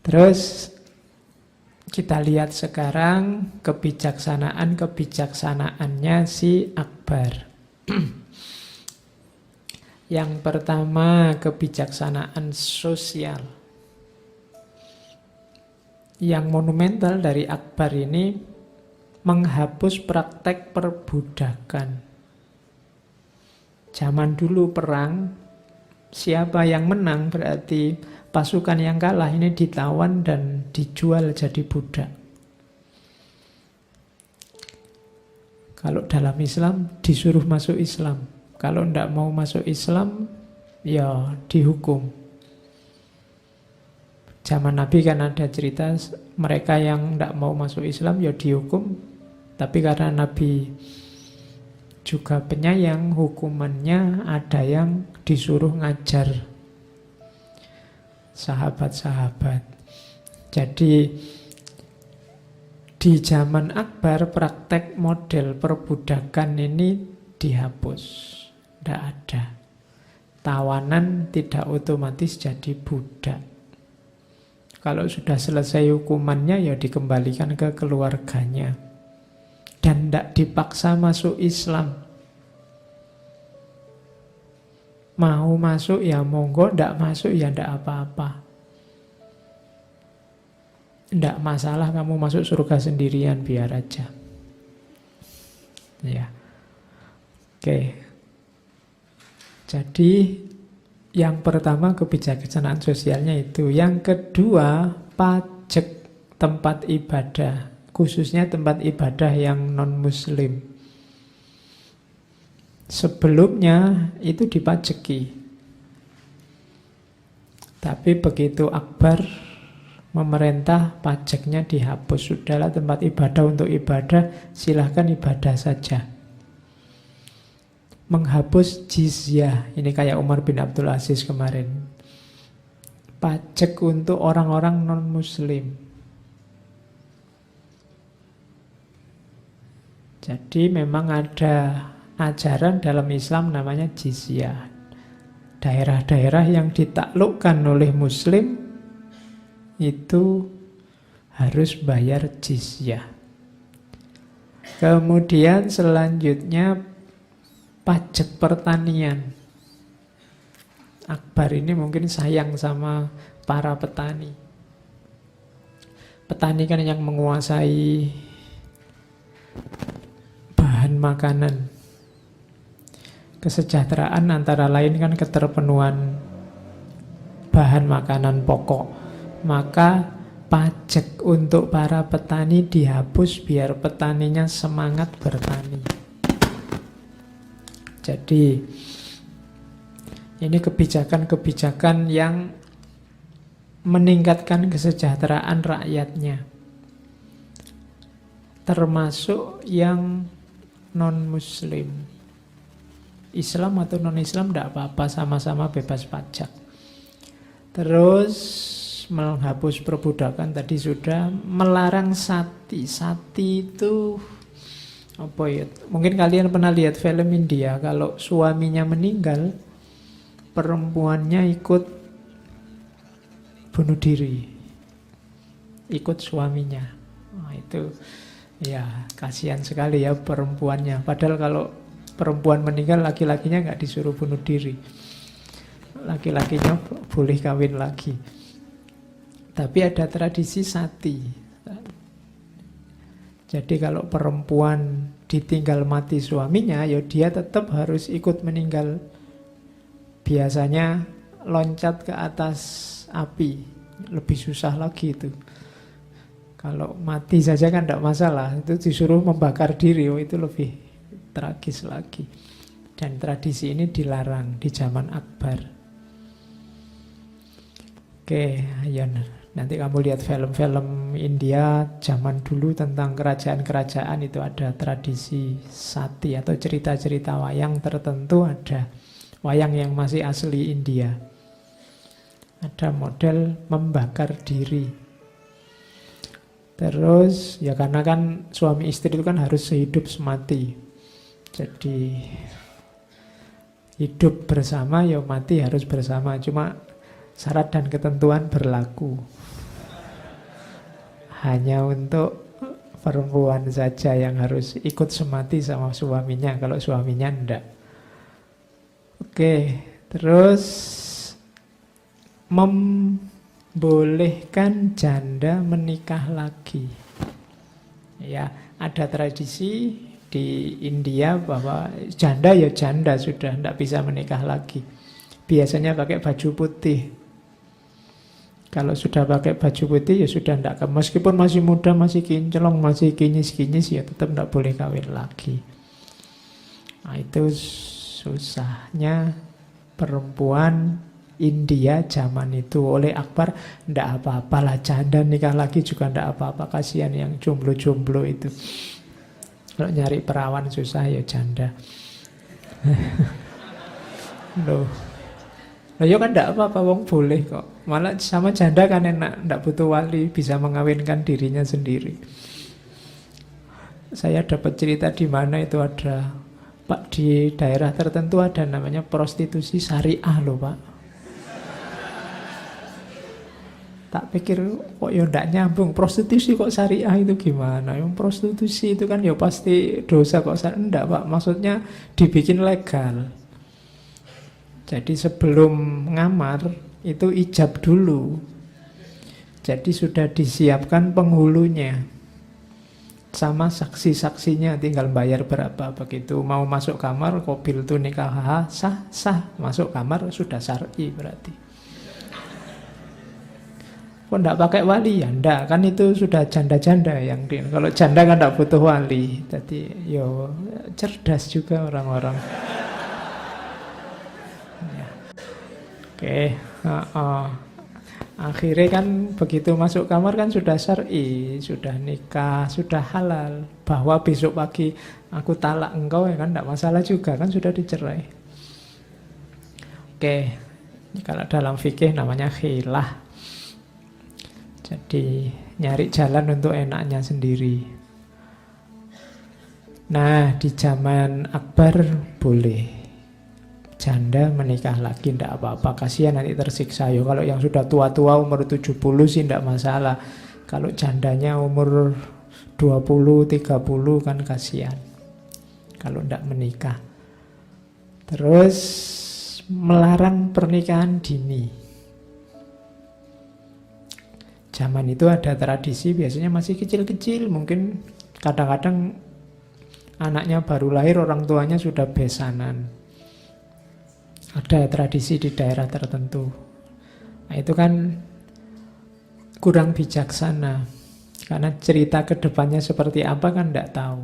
Terus kita lihat sekarang kebijaksanaannya si Akbar. Yang pertama, kebijaksanaan sosial. Yang monumental dari Akbar ini menghapus praktek perbudakan. Zaman dulu perang, siapa yang menang berarti pasukan yang kalah ini ditawan dan dijual jadi budak. Kalau dalam Islam disuruh masuk Islam. Kalau tidak mau masuk Islam, ya dihukum. Zaman Nabi kan ada cerita mereka yang tidak mau masuk Islam ya dihukum. Tapi karena Nabi juga penyayang, hukumannya ada yang disuruh ngajar sahabat-sahabat. Jadi di zaman Akbar praktek model perbudakan ini dihapus. Tidak ada. Tawanan tidak otomatis jadi budak. Kalau sudah selesai hukumannya ya dikembalikan ke keluarganya. Dan tidak dipaksa masuk Islam. Mau masuk ya monggo, tidak masuk ya tidak apa-apa. Tidak masalah kamu masuk surga sendirian, biar aja. Ya. Oke. Jadi yang pertama kebijaksanaan sosialnya itu. Yang kedua, pajak tempat ibadah, khususnya tempat ibadah yang non-muslim. Sebelumnya itu dipajaki. Tapi begitu Akbar memerintah, pajaknya dihapus. Sudahlah tempat ibadah untuk ibadah, silahkan ibadah saja. Menghapus jizyah. Ini kayak Umar bin Abdul Aziz kemarin. Pajak untuk orang-orang non-muslim. Jadi memang ada ajaran dalam Islam namanya jizyah. Daerah-daerah yang ditaklukkan oleh muslim itu harus bayar jizyah. Kemudian selanjutnya pajak pertanian. Akbar ini mungkin sayang sama para petani. Petani kan yang menguasai bahan makanan. Kesejahteraan antara lain kan keterpenuhan bahan makanan pokok. Maka pajak untuk para petani dihapus biar petaninya semangat bertani. Jadi ini kebijakan-kebijakan yang meningkatkan kesejahteraan rakyatnya. Termasuk yang non-muslim. Islam atau non-Islam tidak apa-apa, sama-sama bebas pajak. Terus menghapus perbudakan tadi sudah. Melarang sati. Sati itu apa ya? Mungkin kalian pernah lihat film India. Kalau suaminya meninggal, perempuannya ikut bunuh diri, ikut suaminya. Nah, itu ya kasihan sekali ya perempuannya. Padahal kalau perempuan meninggal, laki-lakinya nggak disuruh bunuh diri, laki-lakinya boleh kawin lagi. Tapi ada tradisi sati. Jadi kalau perempuan ditinggal mati suaminya, ya dia tetap harus ikut meninggal. Biasanya loncat ke atas api, lebih susah lagi itu. Kalau mati saja kan tidak masalah, itu disuruh membakar diri, oh itu lebih tragis lagi. Dan tradisi ini dilarang di zaman Akbar. Oke, ayo nanti kamu lihat film-film India zaman dulu tentang kerajaan-kerajaan, itu ada tradisi sati atau cerita-cerita wayang tertentu. Ada wayang yang masih asli India, ada model membakar diri. Terus ya karena kan suami istri itu kan harus sehidup semati. Jadi hidup bersama ya mati harus bersama. Cuma syarat dan ketentuan berlaku. hanya untuk perempuan saja yang harus ikut semati sama suaminya, kalau suaminya enggak. Oke, terus membolehkan janda menikah lagi. Ya, ada tradisi di India bahwa janda ya janda sudah, enggak bisa menikah lagi. Biasanya pakai baju putih. Kalau sudah pakai baju putih ya sudah enggak, meskipun masih muda, masih kinclong, masih kinyis-kinyis, ya tetap enggak boleh kawin lagi. Nah, itu susahnya perempuan India zaman itu. Oleh Akbar, enggak apa-apalah janda nikah lagi juga enggak apa-apa, kasihan yang jomblo-jomblo itu. Kalau nyari perawan susah ya janda. Loh. Nah, ya kan enggak apa-apa, wong boleh kok. Malah sama janda kan enak, enggak butuh wali, bisa mengawinkan dirinya sendiri. Saya dapat cerita di mana itu ada, Pak, di daerah tertentu ada namanya prostitusi syariah loh, Pak. Tak pikir kok ya enggak nyambung, prostitusi kok syariah itu gimana? Yang prostitusi itu kan ya pasti dosa kok syariah. Enggak, Pak, maksudnya dibikin legal. Jadi sebelum ngamar itu ijab dulu. Jadi sudah disiapkan penghulunya sama saksi-saksinya, tinggal bayar berapa. Begitu mau masuk kamar, kobil tuh nikah, sah, sah. Masuk kamar sudah syar'i berarti. Kok enggak pakai wali? Ya enggak, kan itu sudah janda-janda yang kalau janda kan enggak butuh wali. Jadi yo cerdas juga orang-orang. Oke, akhirnya kan begitu masuk kamar kan sudah syar'i, sudah nikah, sudah halal. Bahwa besok pagi aku talak engkau ya kan tidak masalah juga, kan sudah dicerai. Oke, kalau dalam fikih namanya khilah. Jadi nyari jalan untuk enaknya sendiri. Nah, di zaman Akbar boleh janda menikah lagi, tidak apa-apa, kasihan nanti tersiksa. Yo, kalau yang sudah tua-tua umur 70 sih tidak masalah. Kalau jandanya umur 20, 30 kan kasihan kalau tidak menikah. Terus melarang pernikahan dini. Zaman itu ada tradisi, biasanya masih kecil-kecil, mungkin kadang-kadang anaknya baru lahir, orang tuanya sudah besanan. Ada tradisi di daerah tertentu. Nah, itu kan kurang bijaksana. Karena cerita ke depannya seperti apa kan tidak tahu.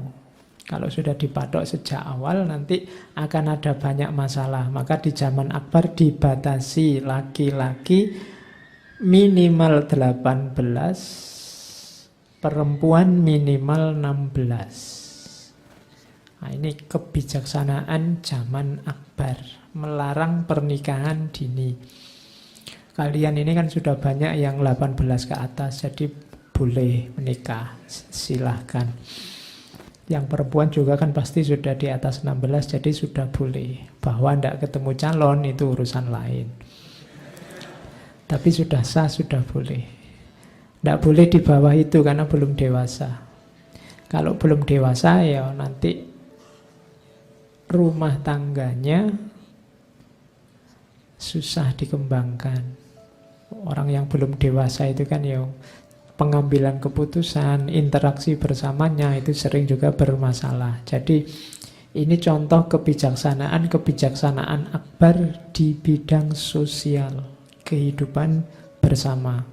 Kalau sudah dipatok sejak awal nanti akan ada banyak masalah. Maka di zaman Akbar dibatasi laki-laki minimal 18, perempuan minimal 16. Nah, ini kebijaksanaan zaman Akbar. Melarang pernikahan dini. Kalian ini kan sudah banyak yang 18 ke atas, jadi boleh menikah, silahkan. Yang perempuan juga kan pasti sudah di atas 16, jadi sudah boleh. Bahwa tidak ketemu calon itu urusan lain. Tapi sudah sah, sudah boleh. Tidak boleh di bawah itu karena belum dewasa. Kalau belum dewasa ya nanti rumah tangganya susah dikembangkan. Orang yang belum dewasa itu kan ya pengambilan keputusan, interaksi bersamanya itu sering juga bermasalah. Jadi ini contoh kebijaksanaan Akbar di bidang sosial, kehidupan bersama.